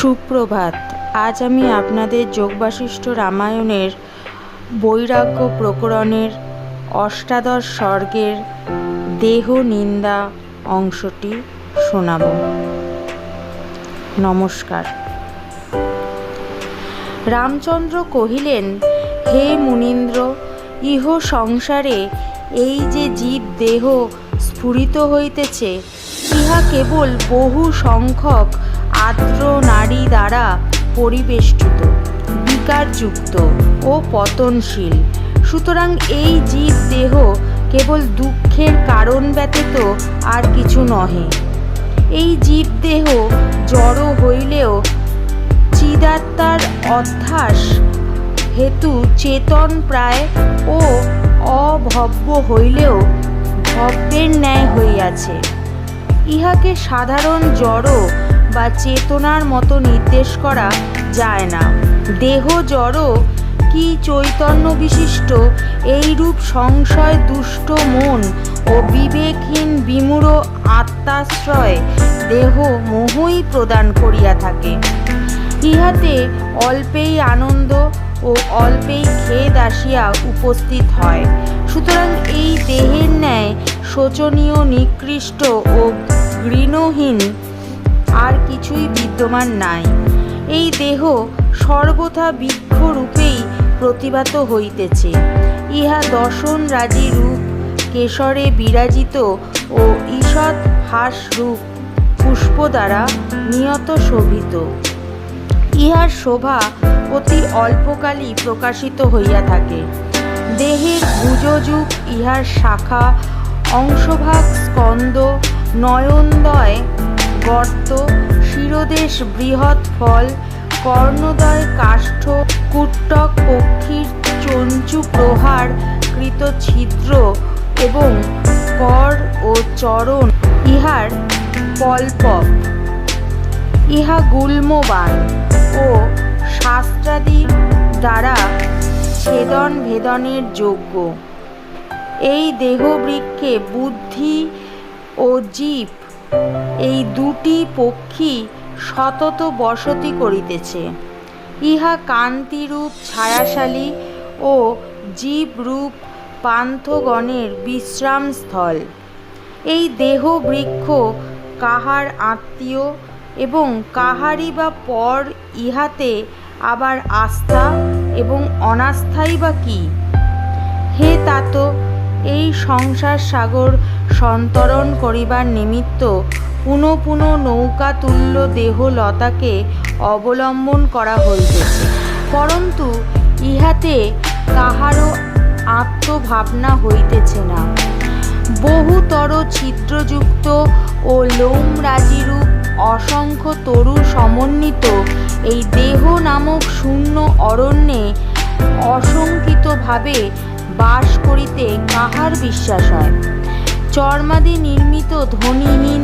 সুপ্রভাত। আজ আমি আপনাদের যোগবাশিষ্ঠ রামায়ণের বৈরাগ্য প্রকরণের অষ্টাদশ সর্গের দেহ নিন্দা অংশটি শোনাব। নমস্কার। রামচন্দ্র কহিলেন, হে মুনীন্দ্র, ইহ সংসারে এই যে জীব দেহ স্ফুরিত হইতেছে, ইহা কেবল বহু সংখ্যক আর্দ্র নারী দ্বারা পরিবেষ্টিত, বিকারযুক্ত ও পতনশীল। সুতরাং এই জীব দেহ কেবল দুঃখের কারণ ব্যতীত আর কিছু নহে। এই জীব দেহ জড় হইলেও চিদাত্মার অধ্যাস হেতু চেতন প্রায় ও অভব্য হইলেও ভব্যের ন্যায় হইয়াছে। ইহাকে সাধারণ জড় বা চেতনার মতো নির্দেশ করা যায় না। দেহ জড় কি চৈতন্য বিশিষ্ট এইরূপ সংশয় দুষ্ট মন ও বিবেকহীন বিমূঢ় আত্মাশ্রয় দেহ মোহই প্রদান করিয়া থাকে। ইহাতে অল্পেই আনন্দ ও অল্পেই খেদ আসিয়া উপস্থিত হয়। সুতরাং এই দেহের ন্যায় শোচনীয়, নিকৃষ্ট ও ঘৃণহীন আর কিছুই বিদ্যমান নাই। এই দেহ সর্বথা বৃক্ষরূপেই প্রতিভাত হইতেছে। ইহা দশন রাজি রূপ কেশরে বিরাজিত ও ঈষৎ হাসরূপ পুষ্প দ্বারা নিয়ত শোভিত। ইহার শোভা অতি অল্পকালই প্রকাশিত হইয়া থাকে। দেহের গুজযুগ ইহার শাখা, অংশভাগ স্কন্দ, নয়নদ্বয় গর্ত, শিরদেশ বৃহৎ ফল, কর্ণদ্বয় কাষ্ঠ, কুট্টক পক্ষীর চঞ্চু প্রহার কৃত ছিদ্র এবং কর ও চরণ ইহার পল্পক। ইহা গুল্মবান ও শাস্ত্রাদি দ্বারা ছেদন ভেদনের যোগ্য। এই দেহবৃক্ষে বুদ্ধি ও জীব এই দুটি পক্ষী সতত বসতি করিতেছে। ইহা কান্তিরূপ ছায়াশালী ও জীবরূপ পান্থগণের বিশ্রামস্থল। এই দেহবৃক্ষ কাহার আত্মীয় এবং কাহারই বা পর, ইহাতে আবার আস্থা এবং অনাস্থাই বা কি? হে তাত, এই সংসার সাগর সন্তরণ করিবার নিমিত্ত পুনঃ পুনঃ নৌকাতুল্য দেহলতাকে অবলম্বন করা হইতেছে, পরন্তু ইহাতে কাহারও আত্মভাবনা হইতেছে না। বহুতর ছিদ্রযুক্ত ও লোমরাজিরূপ অসংখ্য তরু সমন্বিত এই দেহ নামক শূন্য অরণ্যে অশঙ্কিতভাবে বাস করিতে কাহার বিশ্বাস হয়? চর্মাদি নির্মিত ধ্বনিহীন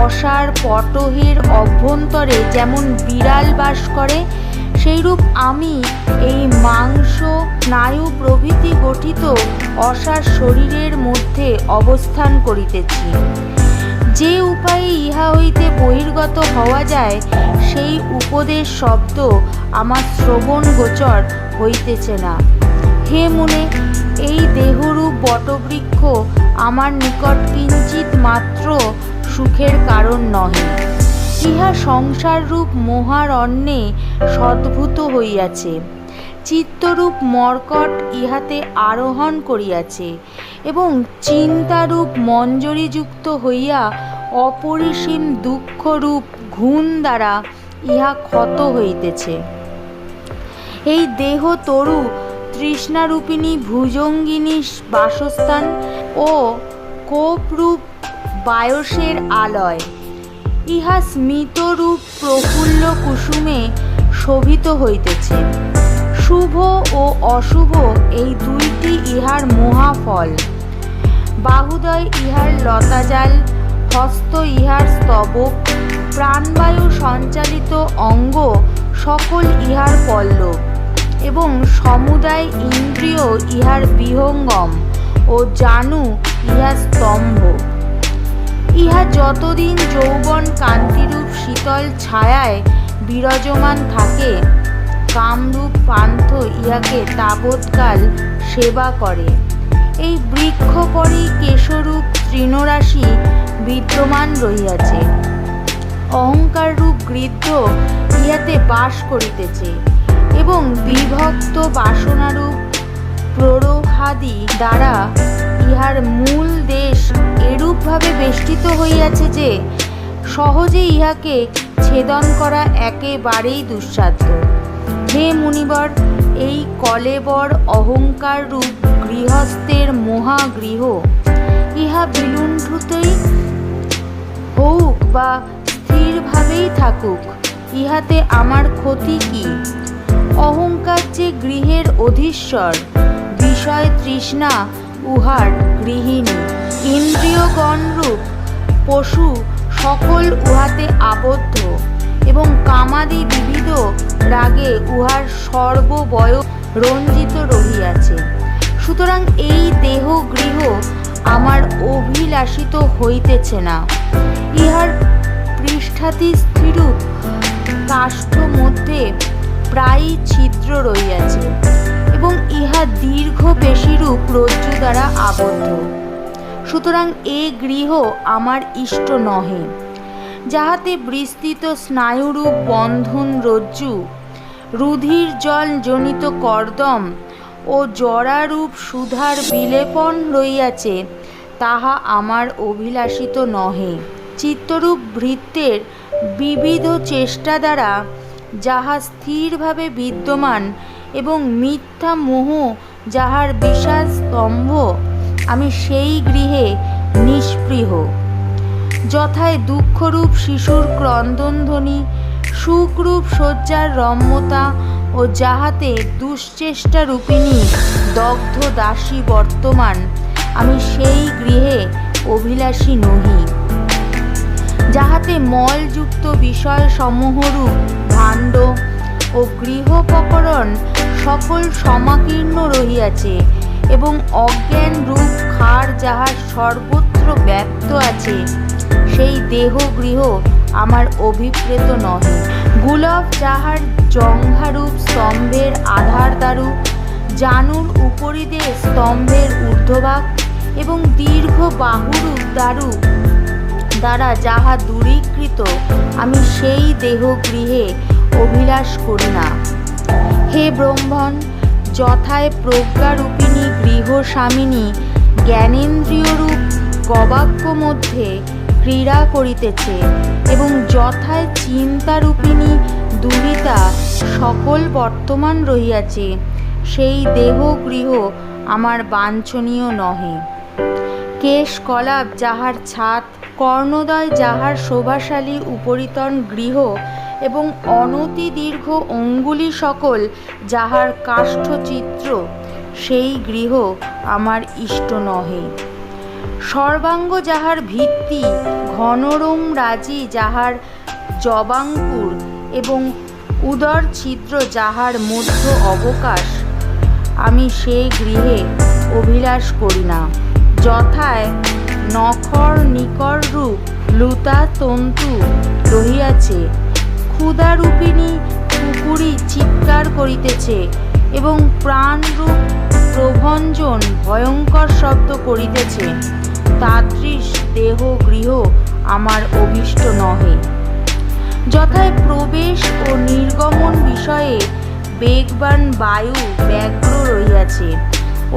অসার পটহের অভ্যন্তরে যেমন বিড়াল বাস করে, সেইরূপ আমি এই মাংস, স্নায়ু প্রভৃতি গঠিত অসার শরীরের মধ্যে অবস্থান করিতেছি। যে উপায়ে ইহা হইতে বহির্গত হওয়া যায়, সেই উপদেশ শব্দ আমার শ্রবণ গোচর হইতেছে না। হে মুনে, এই দেহরূপ বটবৃক্ষ আমার নিকট কিঞ্চিৎ মাত্র সুখের কারণ নহে। ইহা সংসাররূপ মহারণ্যে সদ্ভূত হইয়াছে। চিত্তরূপ মর্কট ইহাতে আরোহণ করিয়াছে এবং চিন্তারূপ মঞ্জরীযুক্ত হইয়া অপরিসীম দুঃখরূপ ঘুণ দ্বারা ইহা ক্ষত হইতেছে। এই দেহ তরু তৃষ্ণারূপিণী ভুজঙ্গিনী বাসস্থান ও কোপরূপ বায়সের আলয়। ইহা স্মিতরূপ প্রফুল্ল কুসুমে শোভিত হইতেছে। শুভ ও অশুভ এই দুইটি ইহার মহাফল। বাহুদয় ইহার লতাজাল, হস্ত ইহার স্তবক, প্রাণবায়ু সঞ্চালিত অঙ্গ সকল ইহার পল্লব এবং সমুদায় ইন্দ্রিয় ইহার বিহঙ্গম ও জানু ইহার স্তম্ভ। ইহা যতদিন যৌবন কান্তিরূপ শীতল ছায়ায় বিরাজমান থাকে, কামরূপ পান্থ ইহাকে তাবৎকাল সেবা করে। এই বৃক্ষ পরই কেশরূপ তৃণরাশি বিদ্যমান রহিয়াছে। অহংকাররূপ গৃদ্ধ ইহাতে বাস করিতেছে এবং বিভক্ত বাসনারূপ প্ররোহাদি দ্বারা ইহার মূল দেশ এরূপভাবে বেষ্টিত হইয়াছে যে সহজে ইহাকে ছেদন করা একেবারেই দুঃসাধ্য। হে মুনিবর, এই কলেবর অহংকার রূপ গৃহস্থের মহাগৃহ, ইহা বিলুণ্ঠিতই হোক বা স্থিরভাবেই থাকুক, ইহাতে আমার ক্ষতি কি? অহংকার যে গৃহের অধীশ্বর, বিষয় তৃষ্ণা উহার গৃহিণী, ইন্দ্রিয়গণরূপ পশু সকল উহাতে আবদ্ধ এবং কামাদি বিবিধ রাগে উহার সর্ববয় রঞ্জিত রহিয়াছে। সুতরাং এই দেহ গৃহ আমার অভিলাষিত হইতেছে না। ইহার পৃষ্ঠাতি স্থিরূপ কাষ্ঠ মধ্যে প্রায়ই ছিদ্র রহিয়াছে এবং ইহা দীর্ঘ পেশিরূপ রজ্জু দ্বারা আবদ্ধ। সুতরাং এ গৃহ আমার ইষ্ট নহে, যাহাতে বিস্তৃত স্নায়ুরূপ বন্ধন রজ্জু, রুধির জল জনিত কর্দম ও জরারূপ সুধার বিলেপন রহিয়াছে, তাহা আমার অভিলাষিত নহে। চিত্তরূপ ভৃত্যের বিবিধ চেষ্টা দ্বারা যাহা স্থিরভাবে বিদ্যমান এবং মিথ্যা মোহ যাহার বিশাল স্তম্ভ, আমি সেই গৃহে নিষ্পৃহ। যথায় দুঃখরূপ শিশুর ক্রন্দনধ্বনি, সুখরূপ শয্যার রম্যতা ও যাহাতে দুশ্চেষ্টা রূপিণী দগ্ধ দাসী বর্তমান, আমি সেই গৃহে অভিলাষী নহি। যাহাতে মলযুক্ত বিষয় সমূহরূপ ভাণ্ড ও গৃহোপকরণ সকল সমাকীর্ণ রহিয়াছে এবং অজ্ঞান রূপ ক্ষার যাহার সর্বত্র ব্যাপ্ত আছে, সেই দেহ গৃহ আমার অভিপ্রেত নহে। গুলভ যাহার জঙ্ঘারূপ স্তম্ভের আধার দারু, জানুর উপরিদে স্তম্ভের ঊর্ধ্বভাগ এবং দীর্ঘ বাহুরূপ দারু দ্বারা যাহা দূরীকৃত, আমি সেই দেহ গৃহে অভিলাষ করি না। হে ব্রহ্মণ, যথায় প্রজ্ঞারূপিণী গৃহস্বামিনী জ্ঞানেন্দ্রিয়রূপ গবাক্য মধ্যে ক্রীড়া করিতেছে এবং যথায় চিন্তারূপিণী দুহিতা সকল বর্তমান রহিয়াছে, সেই দেহ গৃহ আমার বাঞ্ছনীয় নহে। কেশ কলাপ যাহার ছাদ, কর্ণদয় যাহার শোভাশালী উপরিতন গৃহ এবং অনতি দীর্ঘ অঙ্গুলি সকল যাহার কাষ্ঠচিত্র, সেই গৃহ আমার ইষ্ট নহে। সর্বাঙ্গ যাহার ভিত্তি, ঘনরোম রাজি যাহার জবাঙ্কুর এবং উদর ছিদ্র যাহার মধ্য অবকাশ, আমি সেই গৃহে অভিলাষ করি না। যথায় নখর নিকর রূপ লুতা তন্তু রহিয়াছে, ক্ষুধারূপিণী কুকুরি চিৎকার করিতেছে এবং প্রাণরূপ প্রভঞ্জন ভয়ঙ্কর শব্দ করিতেছে, তাদৃশ দেহ গৃহ আমার অভীষ্ট নহে। যথায় প্রবেশ ও নির্গমন বিষয়ে বেগবান বায়ু ব্যগ্র রহিয়াছে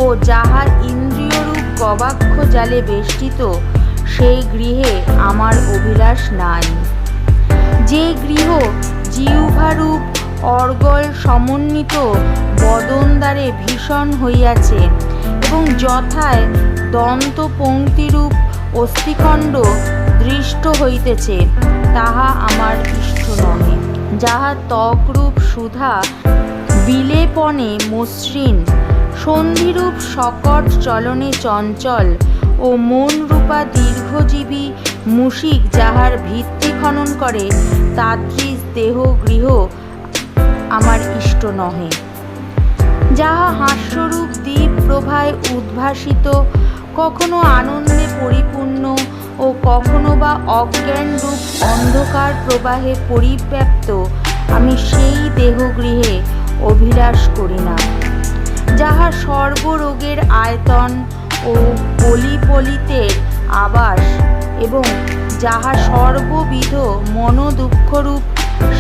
ও যাহা ইন্দ্রিয়রূপ গবাক্ষ জালে বেষ্টিত, সেই গৃহে আমার অভিলাষ নাই। যে গৃহ জিহ্বারূপ অর্গল সমন্বিত বদনদ্বারে ভীষণ হইয়াছে এবং যথায় দন্তপঙ্ক্তিরূপ অস্থিখণ্ড দৃষ্ট হইতেছে, তাহা আমার ইষ্ট নহে। যাহা ত্বকরূপ সুধা বিলেপনে মসৃণ, সন্ধিরূপ শকট চলনে চঞ্চল ও মনরূপা দীর্ঘজীবী মুশিক যাহার ভিত্তি খনন করে, তাদৃশ দেহ গৃহ আমার ইষ্ট নহে। যাহা হাস্যরূপ দীপ প্রভায় উদ্ভাসিত, কখনো আনন্দে পরিপূর্ণ ও কখনো বা অজ্ঞানরূপ অন্ধকার প্রবাহে পরিব্যাপ্ত, আমি সেই দেহগৃহে অভিলাষ করি না, যাহা সর্বরোগের আয়তন ও বলিপলিতের আবাস এবং যাহা সর্ববিধ মনোদুঃখরূপ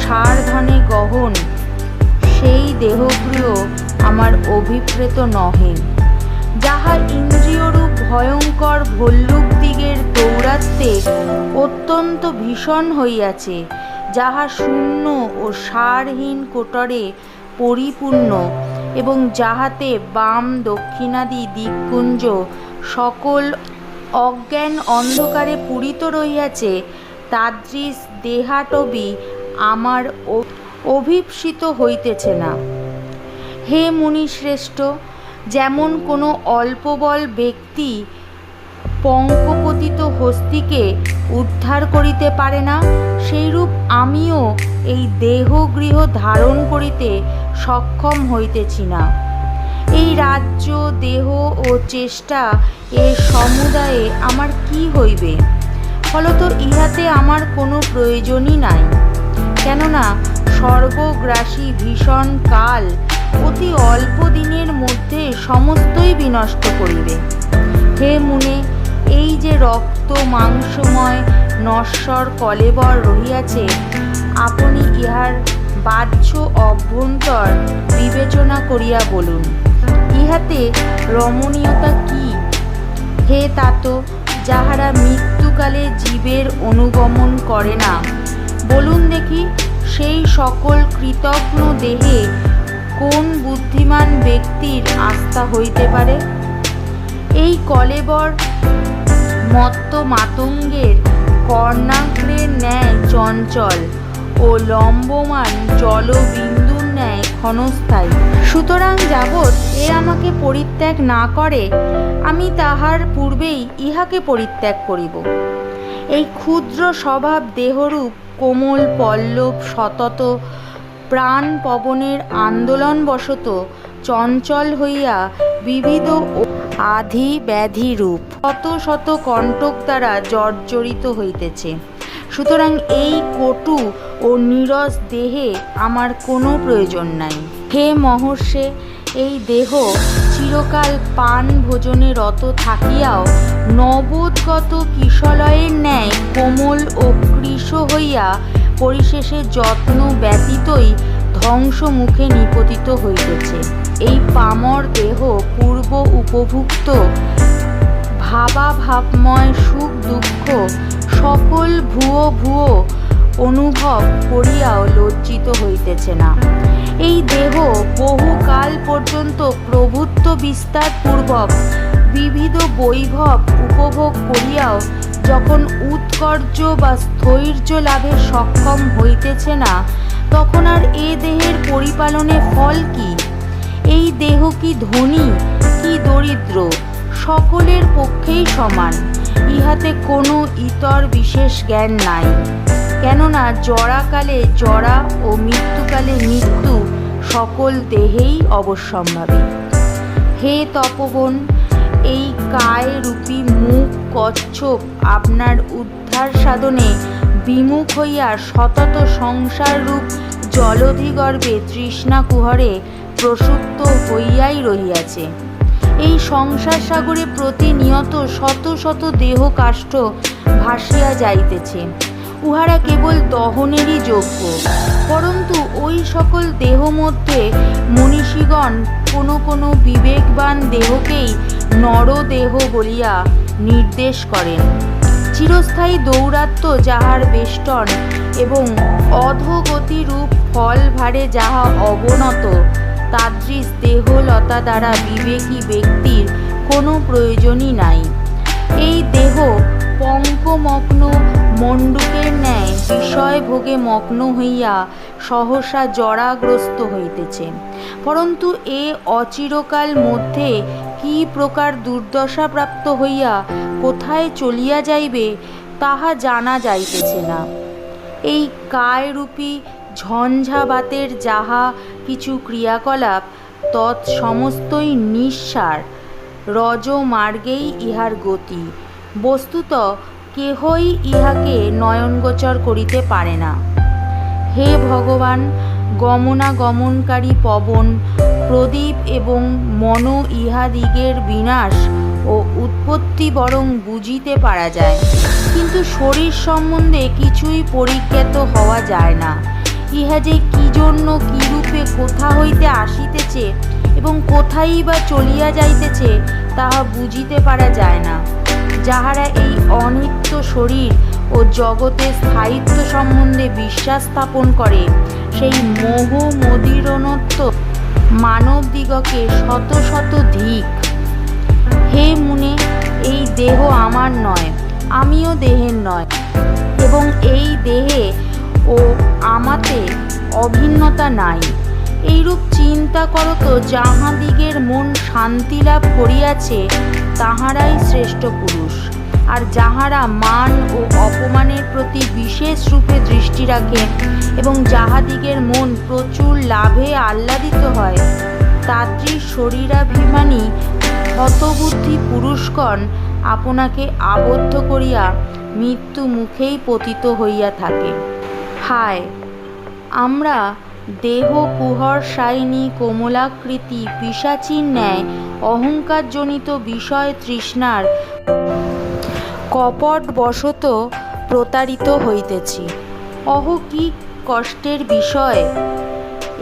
সারধনে গহন, সেই দেহগৃহ আমার অভিপ্রেত নহে। যাহা ইন্দ্রিয়রূপ ভয়ঙ্কর ভল্লুকদিগের দৌরাত্মে অত্যন্ত ভীষণ হইয়াছে, যাহা শূন্য ও সারহীন কোটরে পরিপূর্ণ এবং যাহাতে বাম দক্ষিণাদি দিককুঞ্জ সকল অজ্ঞান অন্ধকারে পূরিত রহিয়াছে, তাদৃশ দেহাটবি আমার অভীপ্সিত হইতেছে না। হে মুনিশ্রেষ্ঠ, যেমন কোনো অল্পবল ব্যক্তি পঙ্কপতিত হস্তিকে উদ্ধার করিতে পারে না, সেইরূপ আমিও এই দেহগৃহ ধারণ করিতে সক্ষম হইতেছি না। এই রাজ্য, দেহ ও চেষ্টা এর সমুদায়ে আমার কি হইবে? ফলত ইহাতে আমার কোনো প্রয়োজনই নাই, কেননা সর্বগ্রাসী ভীষণ কাল অতি অল্প দিনের মধ্যে সমস্তই বিনষ্ট করিবে। হে মুনে, এই যে রক্ত মাংসময় নশ্বর কলেবর রহিয়াছে, আপনি ইহার বাহ্য অভ্যন্তর বিবেচনা করিয়া বলুন, ইহাতে রমণীয়তা কি? হে তাত, যাহারা মৃত্যুকালে জীবের অনুগমন করে না, বলুন দেখি সেই সকল কৃতজ্ঞ দেহে কোন বুদ্ধিমান ব্যক্তির আস্থা হইতে পারে? এই কলেবর মত্ত মাতঙ্গের কর্ণাগ্রের ন্যায় চঞ্চল ও লম্বমান জলবিন্দুর ন্যায় ক্ষণস্থায়ী। সুতরাং যাবৎ এ আমাকে পরিত্যাগ না করে, আমি তাহার পূর্বেই ইহাকে পরিত্যাগ করিব। এই ক্ষুদ্র স্বভাব দেহরূপ কোমল পল্লব সতত প্রাণ পবনের আন্দোলনবশত চঞ্চল হইয়া বিবিধ আধি ব্যাধিরূপ শত শত কণ্টক দ্বারা জর্জরিত হইতেছে। সুতরাং এই কটু ও নীরস দেহে আমার কোনো প্রয়োজন নাই। হে মহর্ষে, এই দেহ চিরকাল পান ভোজনে রত থাকিয়াও নবোদ্গত কিশলয়ের ন্যায় কোমল ও কৃশ হইয়া পরিশেষে যত্ন ব্যতীতই ধ্বংস মুখে নিপতিত হইতেছে। এই পামর দেহ পূর্ব উপভুক্ত ভাবাভাবময় সুখ দুঃখ সকল ভুয়ো ভুয়ো অনুভব করিয়াও লজ্জিত হইতেছে না। এই দেহ বহুকাল পর্যন্ত প্রভুত্ব বিস্তার পূর্বক বিবিধ বৈভব উপভোগ করিয়াও যখন উৎকর্য বা স্থৈর্য লাভে সক্ষম হইতেছে না, তখন আর এ দেহের পরিপালনে ফল কি? এই দেহ কি ধনী কি দরিদ্র, সকলের পক্ষেই সমান, ইহাতে কোনো ইতর বিশেষ জ্ঞান নাই। কেননা জরাকালে জরা ও মৃত্যুকালে মৃত্যু সকল দেহেই অবশ্যম্ভাবী। হে তপবন, এই কায়রূপী মুখ কচ্ছপ আপনার উদ্ধার সাধনে বিমুখ হইয়া সতত সংসাররূপ জলধিগর্ভে তৃষ্ণা কুহরে প্রসুপ্ত হইয়াই রহিয়াছে। এই সংসার সাগরে প্রতিনিয়ত শত শত দেহ কাষ্ঠ ভাসিয়া যাইতেছে, উহারা কেবল দহনেরই যোগ্য। পরন্তু ওই সকল দেহ মধ্যে মনীষীগণ কোনো কোনো বিবেকবান দেহকেই নরদেহ বলিয়া নির্দেশ করেন। চিরস্থায়ী দৌরাত্ম্য যাহার বেষ্টন এবং অধোগতিরূপ ফল ভারে যাহা অবনত, তাদৃশ দেহলতা দ্বারা বিবেকী ব্যক্তির কোনো প্রয়োজনই নাই। এই দেহ পঙ্কমগ্ন মণ্ডূকের ন্যায় বিষয় ভোগে মগ্ন হইয়া সহসা জরাগ্রস্ত হইতেছে। পরন্তু এ অচিরকাল মধ্যে কি প্রকার দুর্দশা প্রাপ্ত হইয়া কোথায় চলিয়া যাইবে তাহা জানা যাইতেছে না। এই কায়রূপী ঝঞ্ঝাবাতের যাহা কিছু ক্রিয়াকলাপ, তৎসমস্তই নিঃসার রজমার্গেই ইহার গতি। বস্তুত কেহই ইহাকে নয়নগোচর করিতে পারে না। হে ভগবান, গমনাগমনকারী পবন, প্রদীপ এবং মন ইহাদিগের বিনাশ ও উৎপত্তি বরং বুঝিতে পারা যায়, কিন্তু শরীর সম্বন্ধে কিছুই পরিজ্ঞাত হওয়া যায় না। ইহা যে কি জন্য কিরূপে কোথা হইতে আসিতেছে এবং কোথায় বা চলিয়া যাইতেছে তাহা বুঝিতে পারা যায় না। যাহারা এই অনিত্য শরীর ও জগতের স্থায়িত্ব সম্বন্ধে বিশ্বাস স্থাপন করে, সেই মোহ মদিরণত্ব মানবদিগকে শত শত ধিক। হে মুনে, এই দেহ আমার নয়, আমিও দেহের নয়, এবং এই দেহে ও আমাতে অভিন্নতা নাই। এইরূপ চিন্তা করো তো, যাহাদিগের মন শান্তি লাভ করিয়াছে তাহারাই শ্রেষ্ঠ পুরুষ। আর যাহারা মান ও অপমানের প্রতি বিশেষ রূপে দৃষ্টি রাখে এবং যাহাদিগের মন প্রচুর লাভে আহ্লাদিত হয়, তাত্রী শরীরাভিমানী হতবুদ্ধি পুরুষগণ আপনাকে আবদ্ধ করিয়া মৃত্যু মুখেই পতিত হইয়া থাকে। হায়, আমরা দেহ কুহরসায়িনী কোমলাকৃতি পিশাচীর ন্যায় অহংকারজনিত বিষয় তৃষ্ণার কপটবশত প্রতারিত হইতেছি। অহ, কি কষ্টের বিষয়!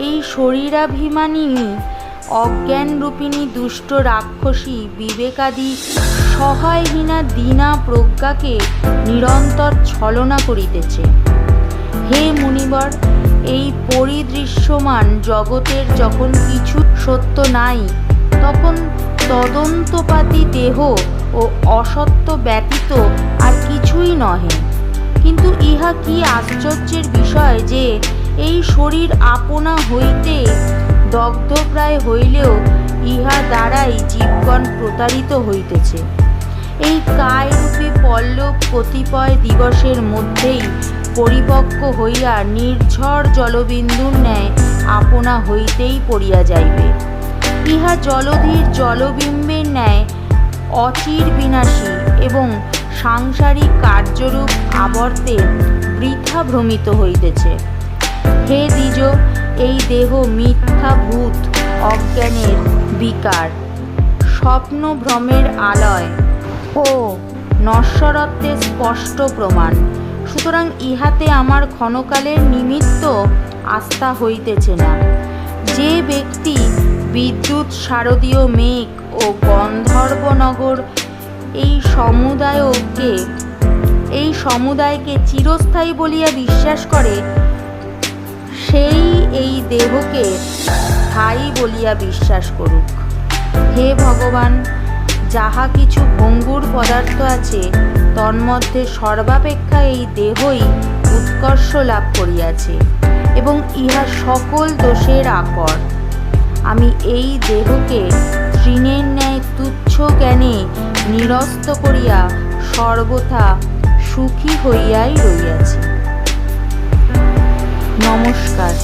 এই শরীরাভিমানিনী অজ্ঞানরূপিণী দুষ্ট রাক্ষসী বিবেকাদি সহায়হীনা দীনা প্রজ্ঞাকে নিরন্তর ছলনা করিতেছে। হে মুনিবর, এই পরিদৃশ্যমান জগতের যখন কিছু সত্য নাই, তখন তদন্তপাতি দেহ ও অসত্য ব্যতীত আর কিছুই নহে। কিন্তু ইহা কি আশ্চর্যের বিষয় যে এই শরীর আপনা হইতে দগ্ধপ্রায় হইলেও ইহা দ্বারাই জীবগণ প্রতারিত হইতেছে। এই কায়রূপী পল্লব কতিপয় দিবসের মধ্যেই পরিপক্ক হইয়া নির্ঝর জলবিন্দুর ন্যায় আপনা হইতেই পড়িয়া যাইবে। ইহা জলধির জলবিম্বের ন্যায় অচির বিনাশী এবং সাংসারিক কার্যরূপ আবর্তে বৃথা ভ্রমিত হইতেছে। হে দ্বিজ, এই দেহ মিথ্যা ভূত অজ্ঞানের বিকার, স্বপ্ন ভ্রমের আলয় ও নশ্বরত্বের স্পষ্ট প্রমাণ। সুতরাং ইহাতে আমার ক্ষণকালের নিমিত্ত আস্থা হইতেছে না। যে ব্যক্তি বিদ্যুৎ শারদীয় মেঘ ও গন্ধর্বনগর এই সমুদায়কে চিরস্থায়ী বলিয়া বিশ্বাস করে, সেই এই দেহকে স্থায়ী বলিয়া বিশ্বাস করুক। হে ভগবান, যাহা কিছু ভঙ্গুর পদার্থ আছে তন্মধ্যে সর্বাপেক্ষা এই দেহই উৎকর্ষ লাভ করিয়াছে এবং ইহা সকল দোষের আকর। আমি এই দেহকে তৃণের ন্যায় তুচ্ছ জ্ঞানে নিরস্ত করিয়া সর্বথা সুখী হইয়াই রহিয়াছি। নমস্কার।